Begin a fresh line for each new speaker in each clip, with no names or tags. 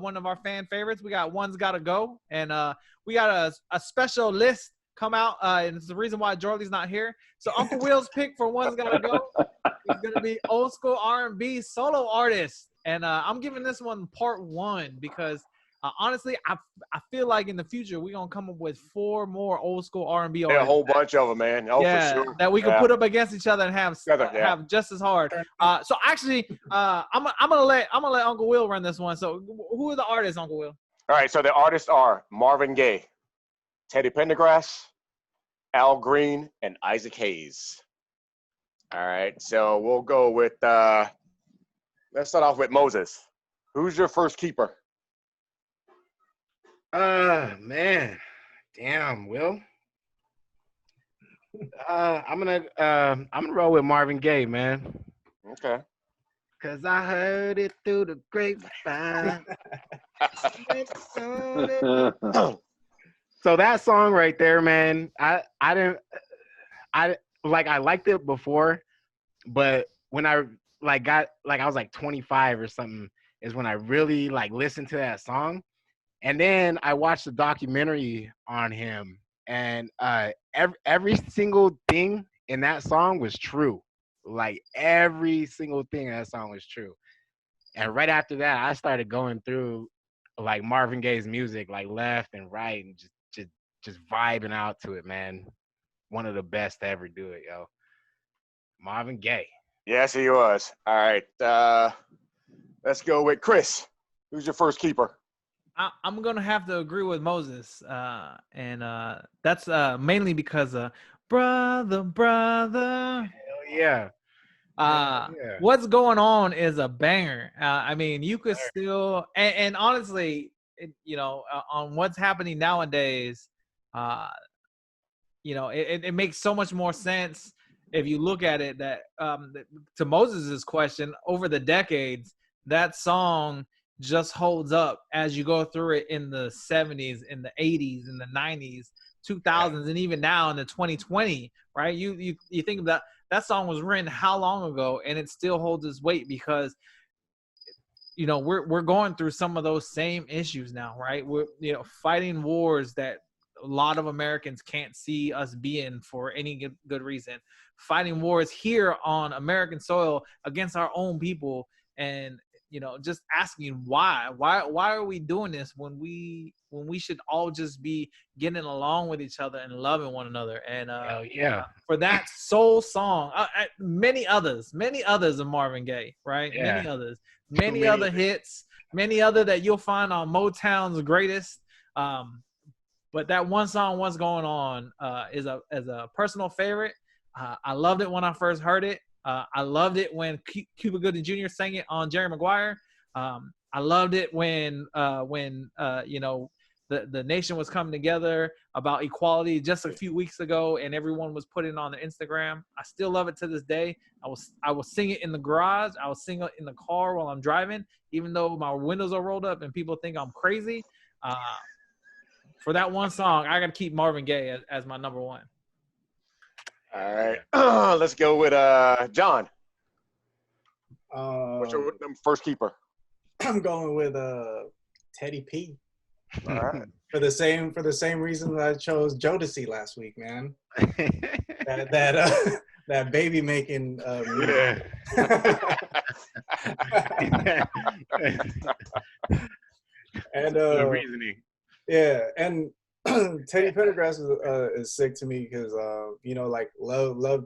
one of our fan favorites. We got One's Gotta Go, and we got a special list come out, and it's the reason why Jordy's not here. So Uncle Will's pick for One's Gotta Go is gonna be old school R&B solo artist, and I'm giving this one part 1 because honestly, I feel like in the future we're gonna come up with 4 more old school R&B artists.
A whole bunch of them, man. Oh, for sure.
That we can put up against each other and have just as hard. So actually, I'm gonna let Uncle Will run this one. So who are the artists, Uncle Will?
All right. So the artists are Marvin Gaye, Teddy Pendergrass, Al Green, and Isaac Hayes. All right. So we'll go with. Let's start off with Moses. Who's your first keeper?
Man, damn, Will. I'm gonna roll with Marvin Gaye, man.
Okay.
Cause I heard it through the grapevine. So that song right there, man. I liked it before, but when I I was like 25 or something is when I really listened to that song. And then I watched the documentary on him, and every single thing in that song was true. Like every single thing in that song was true. And right after that, I started going through Marvin Gaye's music, left and right, and just vibing out to it, man. One of the best to ever do it, yo. Marvin Gaye.
Yes, he was. All right, let's go with Chris. Who's your first keeper?
I'm going to have to agree with Moses, and that's mainly because brother.
Hell yeah.
What's going on is a banger. I mean, you could still, and honestly, on what's happening nowadays, it makes so much more sense if you look at it that to Moses's question, over the decades, that song just holds up as you go through it in the 70s, in the 80s, in the 90s, 2000s, and even now in the 2020, right? You think about that song was written how long ago, and it still holds its weight because we're going through some of those same issues now, right? We're fighting wars that a lot of Americans can't see us being for any good reason, fighting wars here on American soil against our own people, and just asking why are we doing this when we should all just be getting along with each other and loving one another. And for that soul song, many others of Marvin Gaye, right? Many other hits, many other that you'll find on Motown's greatest. But that one song, What's Going On, is a personal favorite. I loved it when I first heard it. I loved it when Cuba Gooding Jr. sang it on Jerry Maguire. I loved it when the nation was coming together about equality just a few weeks ago, and everyone was putting it on their Instagram. I still love it to this day. I will sing it in the garage. I will sing it in the car while I'm driving, even though my windows are rolled up and people think I'm crazy. For that one song, I got to keep Marvin Gaye as my number one.
All right, let's go with John. What's your first keeper?
I'm going with Teddy P.
All right.
For the same reason that I chose Jodeci last week, man. that baby making. And
the reasoning.
Yeah, and Teddy Pendergrass is sick to me because love.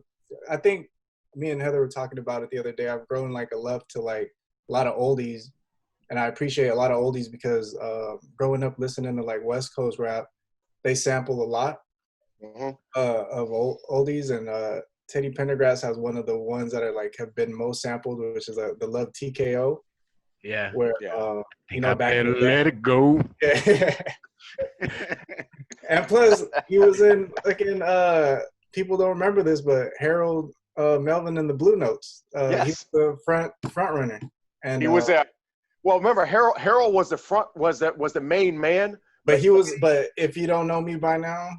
I think me and Heather were talking about it the other day. I've grown a love to a lot of oldies, and I appreciate a lot of oldies because growing up listening to West Coast rap, they sample a lot of oldies, and Teddy Pendergrass has one of the ones that are have been most sampled, which is the Love TKO.
Yeah.
Where back in the day,
let it go.
Yeah. And plus, he was in people don't remember this, but Harold Melvin and the Blue Notes. He's the front runner, and
he was that. Well, remember Harold was the main man.
But if you don't know me by now,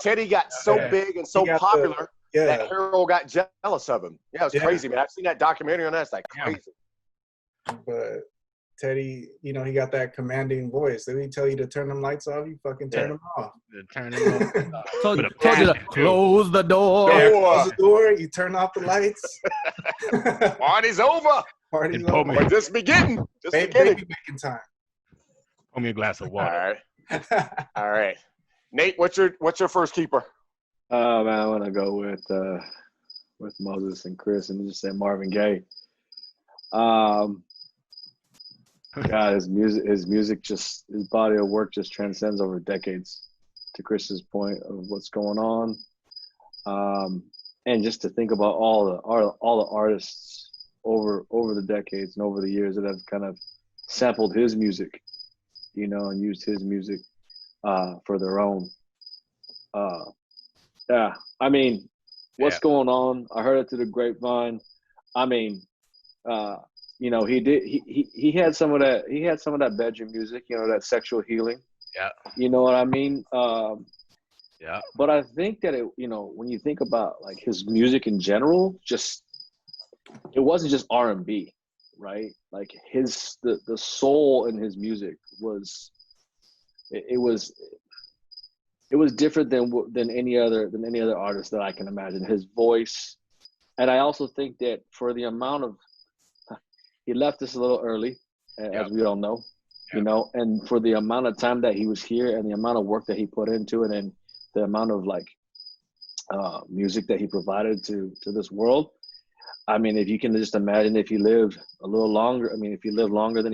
Teddy got so big and so popular that Harold got jealous of him. Yeah, it was crazy, man. I've seen that documentary on that. It's crazy.
But Teddy, you know, he got that commanding voice. Did he tell you to turn them lights off? You fucking turn them off.
Turn them off.
Told
With a
you to
passion, too.
close the door.
Yeah,
Door.
close the door. You turn off the lights.
Party's over.
Party's
And pull
over.
me-
We're just beginning. Just
Baby
beginning.
making time.
Pour me a glass of
All
water.
right. All right. Nate, what's your first keeper?
Oh man, I want to go with Moses and Chris and just say Marvin Gaye. God, his music just, his body of work just transcends over decades. To Chris's point of what's going on, and just to think about all the artists over the decades and over the years that have kind of sampled his music, you know, and used his music for their own. Yeah, I mean, what's going on? I heard it through the grapevine. I mean, you know, he had some of that. He had some of that bedroom music, you know, that sexual healing.
Yeah.
You know what I mean?
Yeah.
But I think that it, you know, when you think about like his music in general, just it wasn't just R&B, right? Like the soul in his music was it was different than any other artist that I can imagine. His voice, and I also think that for the amount of he left us a little early, as we all know. You know, and for the amount of time that he was here and the amount of work that he put into it and the amount of like music that he provided to this world. I mean, if you can just imagine if he lived a little longer, I mean, if he lived longer than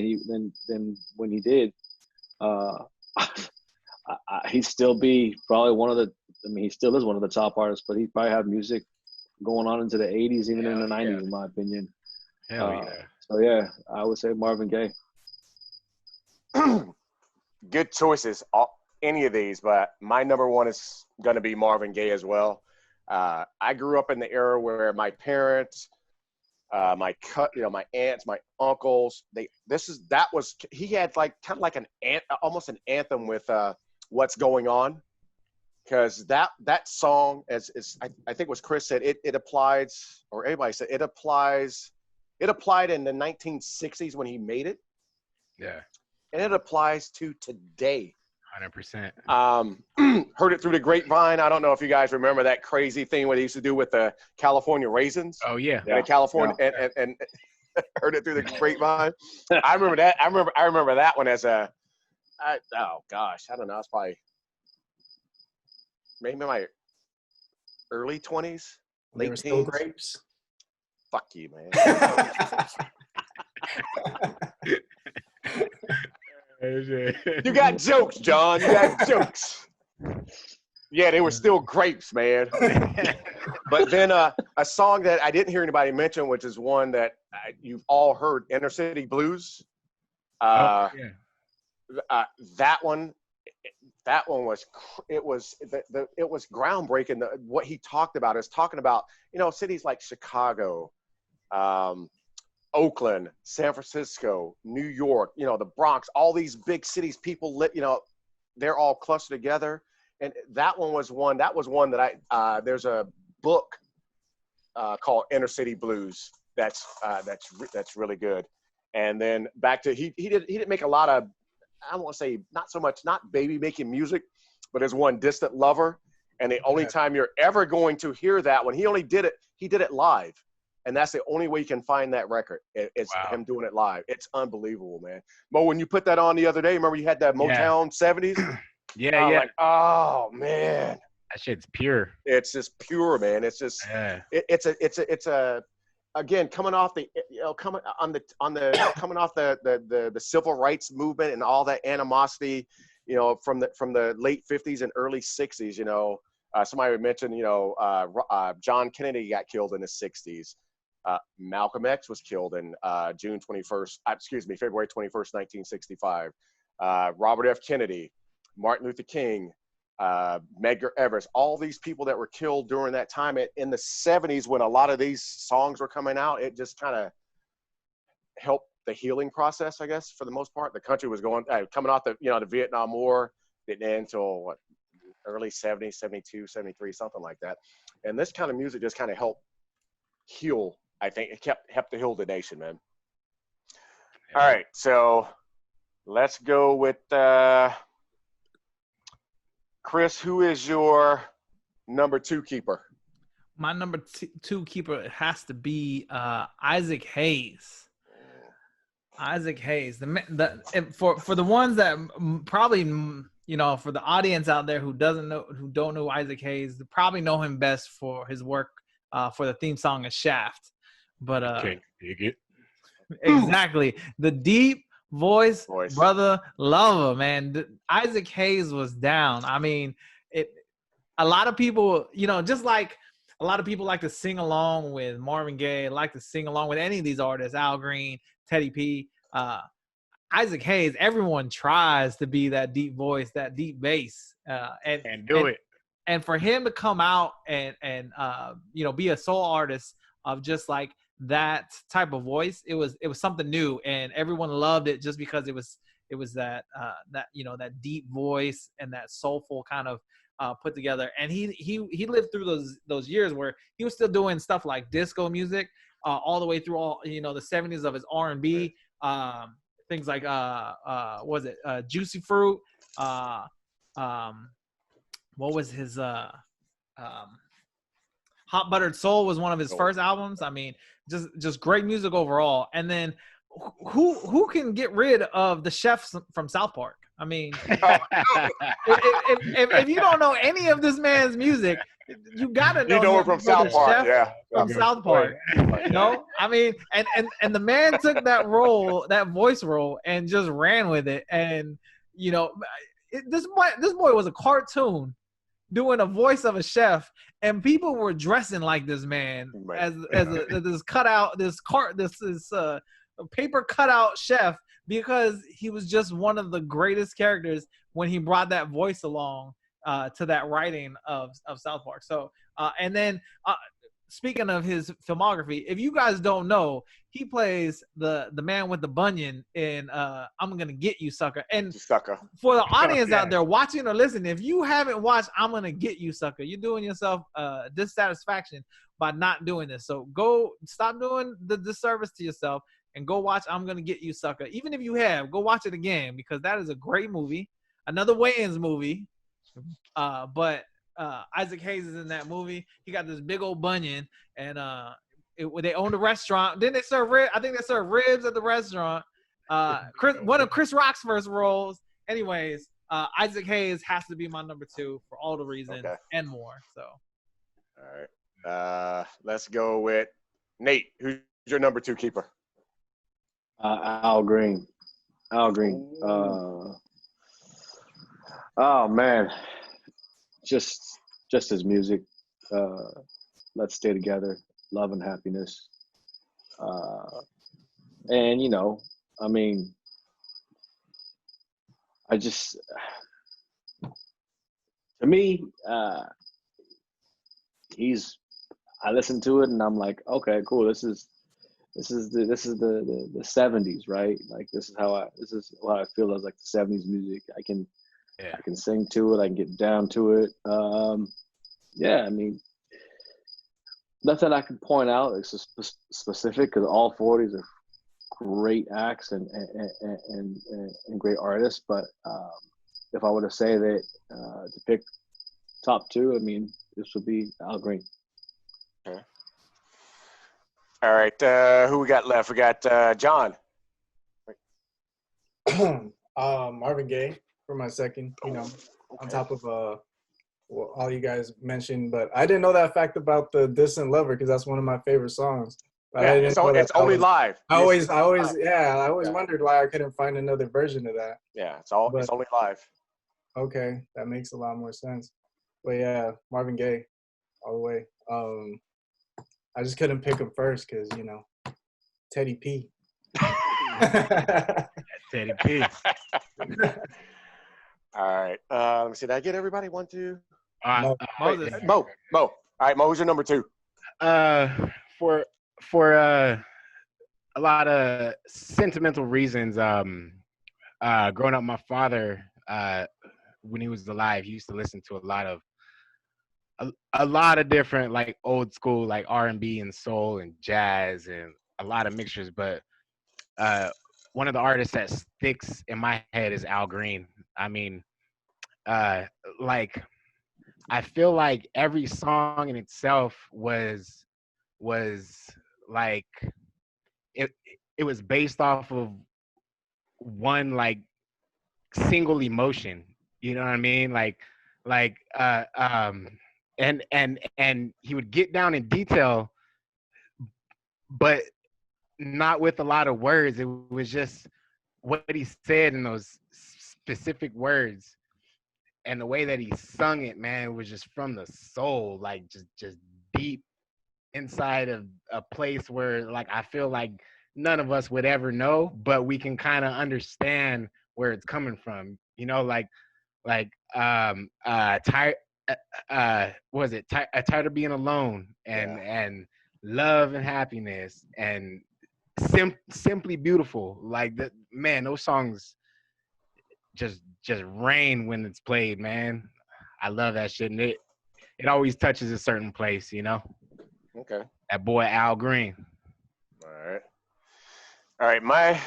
when he did, he'd still be probably he still is one of the top artists, but he'd probably have music going on into the 80s, even in the 90s, in my opinion.
Hell yeah.
So yeah, I would say Marvin Gaye.
Good choices, any of these, but my number one is going to be Marvin Gaye as well. I grew up in the era where my parents, my aunts, my uncles, he had like kind of like almost an anthem with what's going on, because that song, as I think was Chris said, it applies, or everybody said it applied in the 1960s when he made it.
Yeah.
And it applies to today.
100%.
Heard it through the grapevine. I don't know if you guys remember that crazy thing what they used to do with the California raisins.
Oh yeah.
And California and heard it through the grapevine. I remember that. I remember that one as oh gosh, I don't know. It's probably maybe my early 20s, late teens.
Still grapes.
Fuck you, man. You got jokes, John. You got jokes. Yeah, they were still grapes, man. But then a song that I didn't hear anybody mention, which is one that you've all heard, Inner City Blues. That one was groundbreaking. What he talked about is talking about, you know, cities like Chicago, Oakland, San Francisco, New York, you know, the Bronx, all these big cities, people you know, they're all clustered together. And that was one that there's a book called Inner City Blues that's really good. And then back to he didn't make a lot of, I don't want to say not baby making music, but there's one, Distant Lover. And the only time you're ever going to hear that one, he did it live. And that's the only way you can find that record. It's him doing it live. It's unbelievable, man. But when you put that on the other day, remember you had that Motown 70s?
Yeah.
Like, oh man,
that shit's pure.
It's just pure, man. It's just it's a again coming off the coming off the civil rights movement and all that animosity, you know, from the late 50s and early 60s. You know, somebody mentioned, you know, John Kennedy got killed in the 60s. Malcolm X was killed in February 21st, 1965. Robert F. Kennedy, Martin Luther King, Medgar Evers, all these people that were killed during that time in the 70s when a lot of these songs were coming out. It just kind of helped the healing process, I guess, for the most part. The country was coming off the Vietnam War, didn't end until early 70s, 72, 73, something like that. And this kind of music just kind of helped heal. I think it helped to heal the nation, man. All right, so let's go with Chris. Who is your number 2 keeper?
My number two keeper has to be Isaac Hayes. Isaac Hayes. For the ones that probably, for the audience out there who don't know Isaac Hayes, they probably know him best for his work for the theme song of Shaft. But
Can't dig it.
exactly, the deep voice, brother, lover, man. Isaac Hayes was down. I mean, a lot of people, just like a lot of people like to sing along with Marvin Gaye, like to sing along with any of these artists, Al Green, Teddy P, Isaac Hayes. Everyone tries to be that deep voice, that deep bass, and do it. And for him to come out and be a soul artist of just like that type of voice, it was something new, and everyone loved it just because it was that that deep voice and that soulful kind of put together. And he lived through those years where he was still doing stuff like disco music all the way through all the 70s of his R&B, things like Juicy Fruit, what was his Hot Buttered Soul was one of his first albums. I mean, just great music overall. And then who can get rid of the chef from South Park? I mean, if you don't know any of this man's music, you gotta know.
You know him from South Park, yeah.
From South Park. I mean, and the man took that voice role, and just ran with it. And this boy was a cartoon doing a voice of a chef, and people were dressing like this man as this paper cutout chef, because he was just one of the greatest characters when he brought that voice along to that writing of South Park. So and then speaking of his filmography, if you guys don't know, he plays the man with the bunion in I'm Gonna Get You, Sucker. And for the audience out there watching or listening, if you haven't watched I'm Gonna Get You, Sucker, you're doing yourself dissatisfaction by not doing this. So go stop doing the disservice to yourself and go watch I'm Gonna Get You, Sucker. Even if you have, go watch it again, because that is a great movie. Another Wayans movie. But Isaac Hayes is in that movie. He got this big old bunion, and they owned a restaurant. Then they serve ribs. I think they serve ribs at the restaurant. One of Chris Rock's first roles. Anyways, Isaac Hayes has to be my number 2 for all the reasons and more. So,
all right, let's go with Nate. Who's your number 2 keeper?
Al Green. Oh man, just his music. Let's Stay Together, Love and Happiness. And I mean, to me, I listen to it and I'm like, okay, cool. This is the 70s, right? Like this is what I feel as like the 70s music. I can sing to it. I can get down to it. I mean, nothing I can point out is specific, because all 40s are great acts and great artists. But if I were to say that to pick top 2, I mean, this would be Al Green.
Okay. All right, who we got left? We got John.
Marvin Gaye for my second, on top of all you guys mentioned. But I didn't know that fact about the Distant Lover, because that's one of my favorite songs. But
it's only live.
I always wondered why I couldn't find another version of that.
Yeah, it's only live.
Okay, that makes a lot more sense. But yeah, Marvin Gaye, all the way. I just couldn't pick him first because Teddy P.
Teddy P.
All right. Let me see. Did I get everybody? 1, 2.
Mo.
All right, Mo. Who's your number 2?
For a lot of sentimental reasons. Growing up, my father, when he was alive, he used to listen to a lot of different like old school like R&B and soul and jazz and a lot of mixtures. But one of the artists that sticks in my head is Al Green. I mean, like I feel like every song in itself was like it it was based off of one like single emotion. You know what I mean? Like and he would get down in detail, but not with a lot of words. It was just what he said in those specific words, and the way that he sung it, man, was just from the soul, like just deep inside of a place where like I feel like none of us would ever know, but we can kind of understand where it's coming from. You know, tired was it tired of being alone, and love and happiness, and simply beautiful. Like that, man, those songs just rain when it's played, man. I love that shit, and it always touches a certain place, you know.
Okay.
That boy Al Green.
All right. My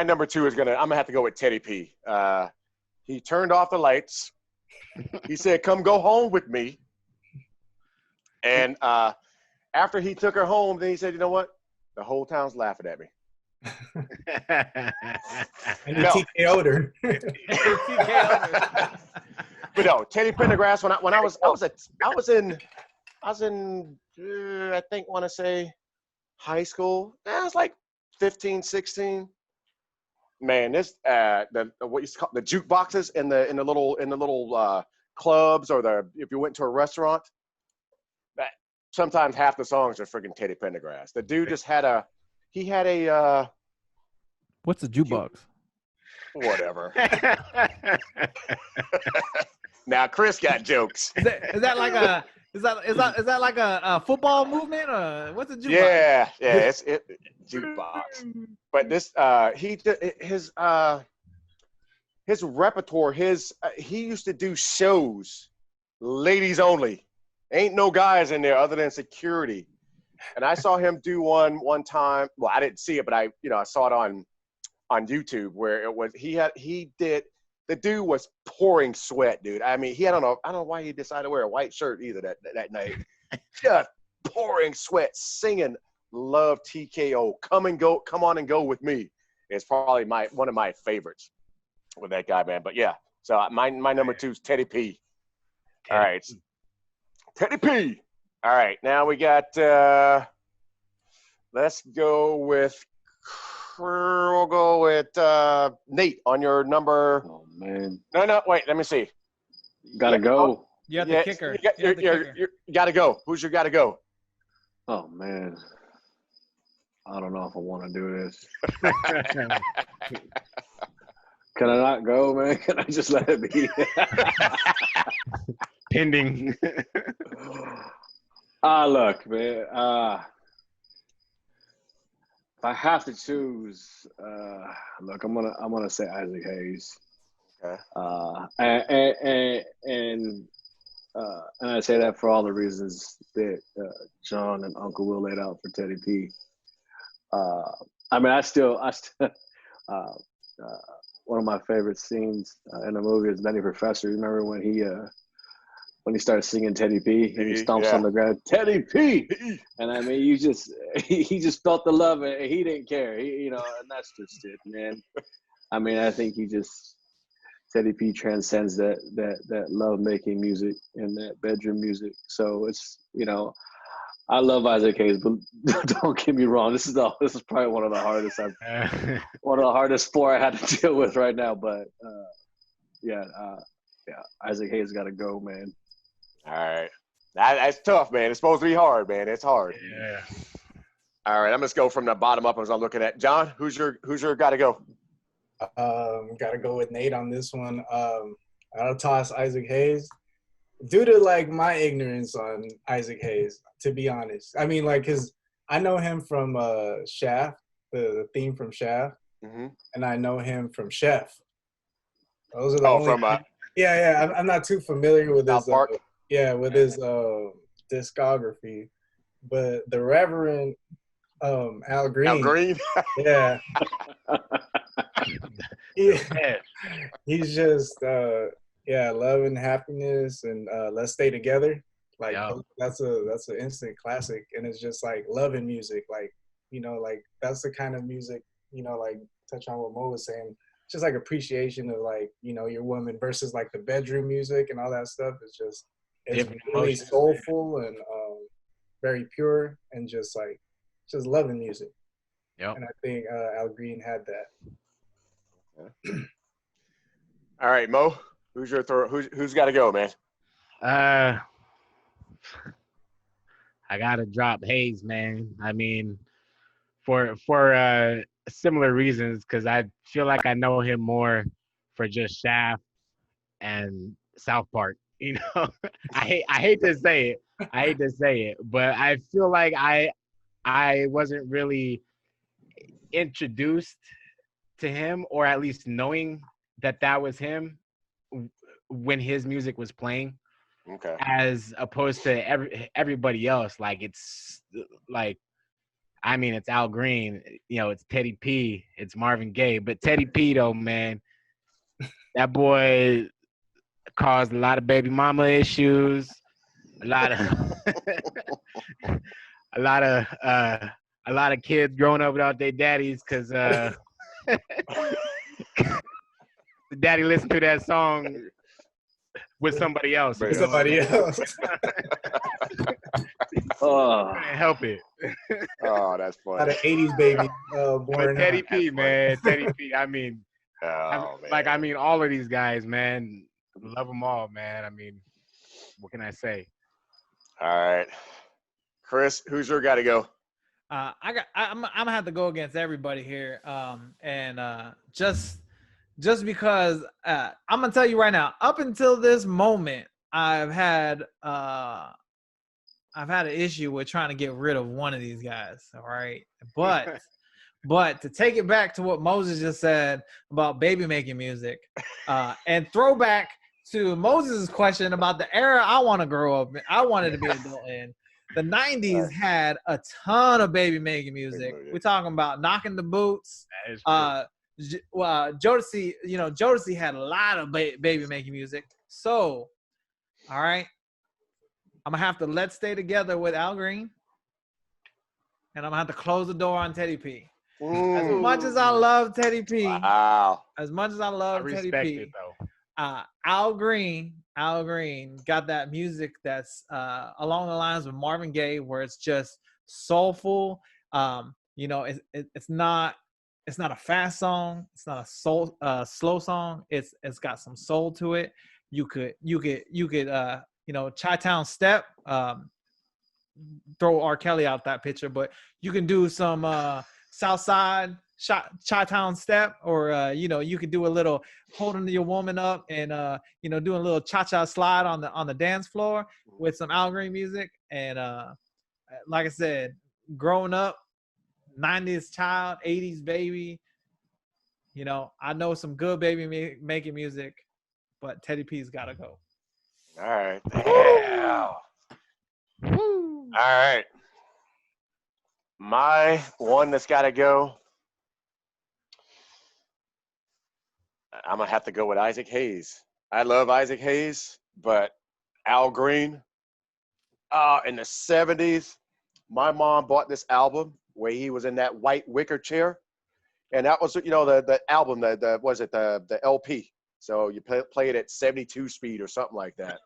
number 2 is I'm gonna have to go with Teddy P. He turned off the lights. He said, "Come go home with me." And after he took her home, then he said, "You know what? The whole town's laughing at me."
And you TKO'd her.
But no, Teddy Pendergrass. When I was in I think want to say high school. I was like 15, 16. Man, this what you call the jukeboxes in the little clubs, or if you went to a restaurant, that sometimes half the songs are freaking Teddy Pendergrass. The dude just had a
What's a jukebox?
Whatever. Now Chris got jokes.
Is that like a is that like a football movement, or what's a jukebox?
Yeah, it's jukebox. But this his repertoire, he used to do shows, ladies only. Ain't no guys in there other than security. And I saw him do one time. Well, I didn't see it, but I saw it on YouTube, where the dude was pouring sweat, dude. I mean, I don't know why he decided to wear a white shirt either that night. Just pouring sweat, singing "Love TKO." Come on and go with me. It's probably one of my favorites with that guy, man. But yeah, so my number 2 is Teddy P. All right, Teddy P. All right, now we got. Let's go with. We'll go with Nate on your number.
Oh man.
No, wait. Let me see.
Gotta go.
You have the kicker.
You gotta go. Who's your gotta go?
Oh man. I don't know if I want to do this. Can I not go, man? Can I just let it be?
Pending.
Look, man. If I have to choose, look, I'm gonna say Isaac Hayes.
Okay.
And I say that for all the reasons that John and Uncle Will laid out for Teddy P. I mean, I still one of my favorite scenes in the movie is Benny Professor. You remember when he started singing Teddy P and he stomps on the ground, Teddy P, and I mean, he just felt the love and he didn't care, and that's just it, man. I mean, I think Teddy P transcends that love making music and that bedroom music. So it's I love Isaac Hayes, but don't get me wrong. This is probably one of the hardest 4 I had to deal with right now. But Isaac Hayes got to go, man.
All right, that's tough, man. It's supposed to be hard, man. It's hard.
Yeah.
All right, I'm just go from the bottom up as I'm looking at. John, who's your gotta go?
Gotta go with Nate on this one. I'll toss Isaac Hayes. Due to like my ignorance on Isaac Hayes, to be honest. I mean, like, I know him from Shaft, the theme from Shaft, and I know him from Chef. Those are the only.
From
I'm not too familiar with his.
Park.
His discography, but the Reverend Al Green.
Al Green.
Yeah. He,
Man,
he's just love and happiness and let's stay together. Like
yeah.
that's an instant classic, and it's just like loving music. Like like that's the kind of music like touch on what Mo was saying. Just like appreciation of like your woman versus like the bedroom music and all that stuff. It's
Different
really
emotions.
soulful and very pure and just loving music.
Yep.
And I think Al Green had that.
All right, Mo. Who's your who's got to go, man?
I gotta drop Hayes, man. I mean, for similar reasons, because I feel like I know him more for just Shaft and South Park. I hate to say it. I hate to say it, but I feel like I wasn't really introduced to him, or at least knowing that was him when his music was playing.
Okay.
As opposed to everybody else. Like it's like, I mean, it's Al Green, it's Teddy P, it's Marvin Gaye, but Teddy P though, man, that boy caused a lot of baby mama issues, a lot of a lot of kids growing up without their daddies because the daddy listened to that song with somebody else.
Somebody else.
Couldn't help it.
Oh, that's
A lot
funny.
of 80s baby born
But Teddy P,
That's
man, Teddy P. I mean,
Oh, man.
like, I mean, all of these guys, man, love them all, man. I mean, what can I say?
All right, Chris, who's your got to go?
I'm gonna have to go against everybody here. And just because I'm gonna tell you right now, up until this moment, I've had an issue with trying to get rid of one of these guys. All right, but to take it back to what Moses just said about baby making music, and throw back to Moses' question about the era I want to grow up in, I wanted to be an adult in. The 90s had a ton of baby making music. We're talking about Knocking the Boots.
That is true.
Jodeci, Jodeci had a lot of baby making music. So, all right, I'm gonna have to Let's Stay Together with Al Green, and I'm gonna have to close the door on Teddy P. As much as I love Teddy P,
Wow.
as much as I love Teddy
respect
P,
it though.
Al Green got that music that's along the lines of Marvin Gaye, where it's just soulful. It's not a fast song. It's not a slow song. It's got some soul to it. You could Chi-Town Step. Throw R. Kelly out that picture, but you can do some Southside Chi-Town Step, or you could do a little holding your woman up and doing a little cha-cha slide on the dance floor with some Al Green music. And like I said, growing up, 90s child, 80s baby, I know some good baby making music, but Teddy P's gotta go.
All right. Yeah. All right. My one that's got to go, I'm going to have to go with Isaac Hayes. I love Isaac Hayes, but Al Green, in the 70s, my mom bought this album where he was in that white wicker chair. And that was, the album, the LP. So you play it at 72 speed or something like that.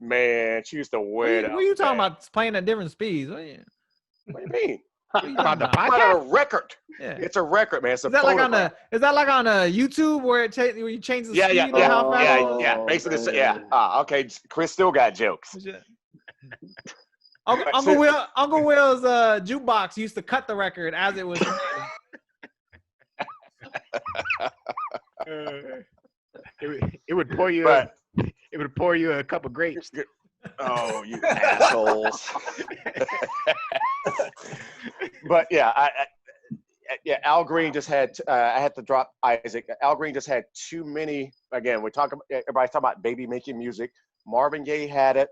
Man, she used to wear it.
What are you talking about? Playing at different speeds? What do you
mean?
About the
It's not
podcast?
a record.
Yeah.
It's a record, man. It's a
Is that like on
phonograph.
a YouTube where where you change the
Yeah,
speed
yeah,
or how fast?
yeah. Makes it yeah. Okay. Chris still got jokes.
Uncle Will's jukebox used to cut the record as it was playing.
It would pour you. It would pour you a cup of grapes.
Oh, you assholes! But yeah, Al Green just had. I had to drop Isaac. Al Green just had too many. Again, everybody's talking about baby making music. Marvin Gaye had it.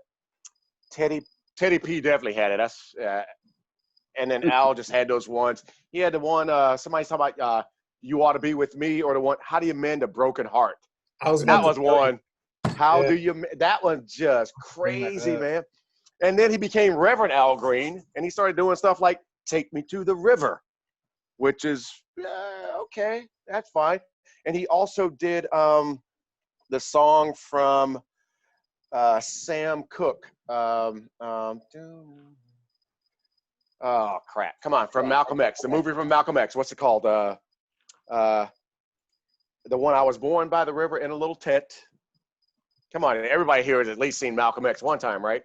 Teddy P definitely had it. That's and then Al just had those ones. He had the one. Somebody's talking about You Ought to Be With Me, or the one, How Do You Mend a Broken Heart?
I was
That
about
was
to tell you.
one. How
Yeah.
do you? That was just
Bring that
crazy,
up.
man. And then he became Reverend Al Green, and he started doing stuff like Take Me to the River, which is okay, that's fine. And he also did the song from Sam Cooke. Oh crap! Come on, from Malcolm X, the movie from Malcolm X. What's it called? The one, I Was Born by the River in a Little Tent. Come on, everybody here has at least seen Malcolm X one time, right?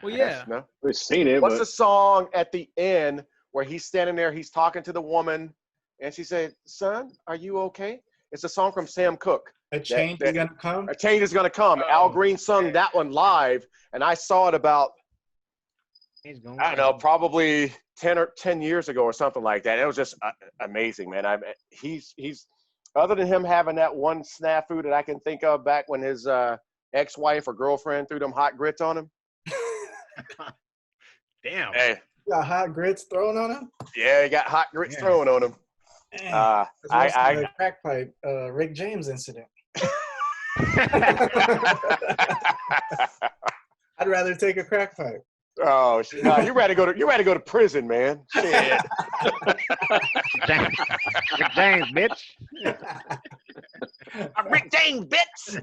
Well,
Yes?
yeah.
No.
We've seen it,
What's
but
the song at the end where he's standing there, he's talking to the woman, and she said, "Son, are you okay?" It's a song from Sam Cooke.
A change is gonna come.
A Change Is Gonna Come.
Oh,
Al Green sung that one live, and I saw it about, I don't know, probably 10 years ago or something like that. It was just amazing, man. He's other than him having that one snafu that I can think of back when his ex-wife or girlfriend threw them hot grits on him.
Damn.
Hey,
Got hot grits thrown on him.
yeah, he got hot grits
Yeah.
thrown on him.
Man, that's worse than
I
the crack pipe Rick James incident. I'd rather take a crack pipe.
oh, no, you ready to go to prison, man? Shit.
James, James, bitch.
Rick James, bitch.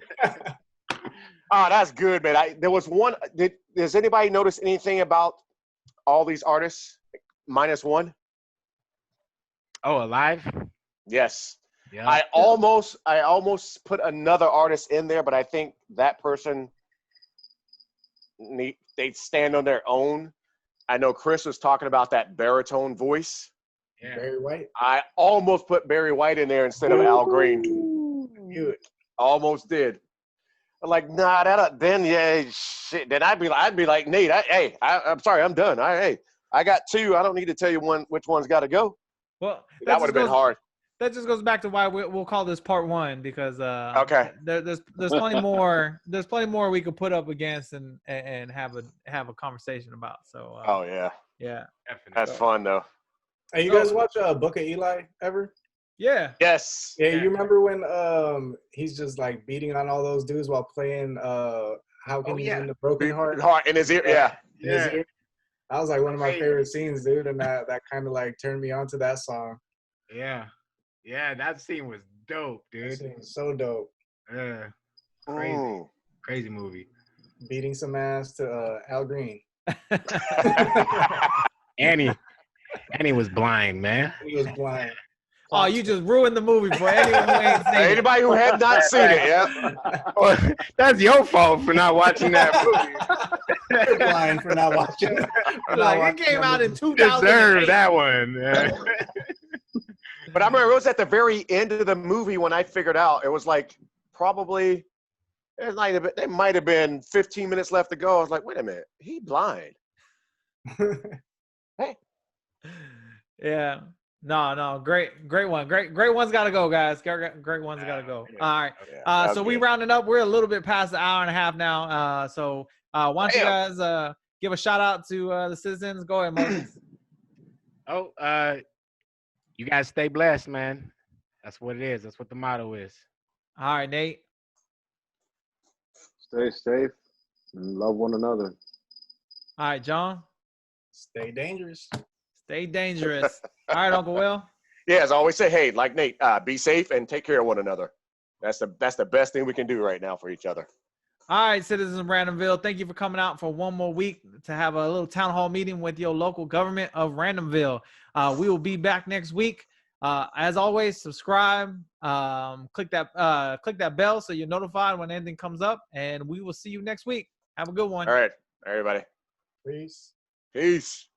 Oh, that's good, man. There was one. Does anybody notice anything about all these artists minus one?
Oh, alive?
Yes.
Yeah.
I almost put another artist in there, but I think that person they stand on their own. I know Chris was talking about that baritone voice.
Yeah.
Barry White.
I almost put Barry White in there instead of Al Green.
You
Almost did. I'm like, nah, then yeah, shit. Then I'd be like Nate. I'm sorry, I'm done. I got two. I don't need to tell you which one's got to go.
Well,
That would have been hard.
That just goes back to why we'll call this part one, because
Okay.
there's plenty more we could put up against and have a conversation about. So
Oh yeah,
yeah,
that's fun though.
Hey, you guys watch Book of Eli ever?
yeah.
Yes.
Yeah, you remember when he's just like beating on all those dudes while playing How Can You Mend a Broken Heart?
Heart in his ear. Yeah.
In his
Yeah.
ear? That was like one of my
Crazy.
favorite scenes, dude, and that kind of like turned me on to that song.
Yeah. Yeah, that scene was dope,
That
dude.
scene was so dope.
Yeah. Crazy.
Mm.
Crazy movie.
Beating some ass to Al Green.
Annie was blind, man.
He was blind.
Oh, you just ruined the movie for anyone who ain't seen it.
Anybody who had not seen it, yeah.
That's your fault for not watching that movie.
You're blind for not watching.
Like, it came out in
You deserve
2008.
that one.
But I remember it was at the very end of the movie when I figured out it was like probably there might have been 15 minutes left to go. I was like, wait a minute, he blind. Hey.
Yeah. No. Great one. Great one's got to go, guys. Great one's got to go. All right.
Yeah,
So we rounding up. We're a little bit past the hour and a half now. So why don't you guys give a shout out to the citizens? Go ahead, Moses.
You guys stay blessed, man. That's what it is. That's what the motto is.
All right, Nate.
stay safe and love one another.
All right, John.
Stay dangerous.
Stay dangerous. All right, Uncle Will.
Yeah, as I always say, hey, like Nate, be safe and take care of one another. That's the best thing we can do right now for each other.
All right, citizens of Randomville, thank you for coming out for one more week to have a little town hall meeting with your local government of Randomville. We will be back next week. As always, subscribe, click that bell so you're notified when anything comes up, and we will see you next week. Have a good one.
All right, everybody.
Peace.
Peace.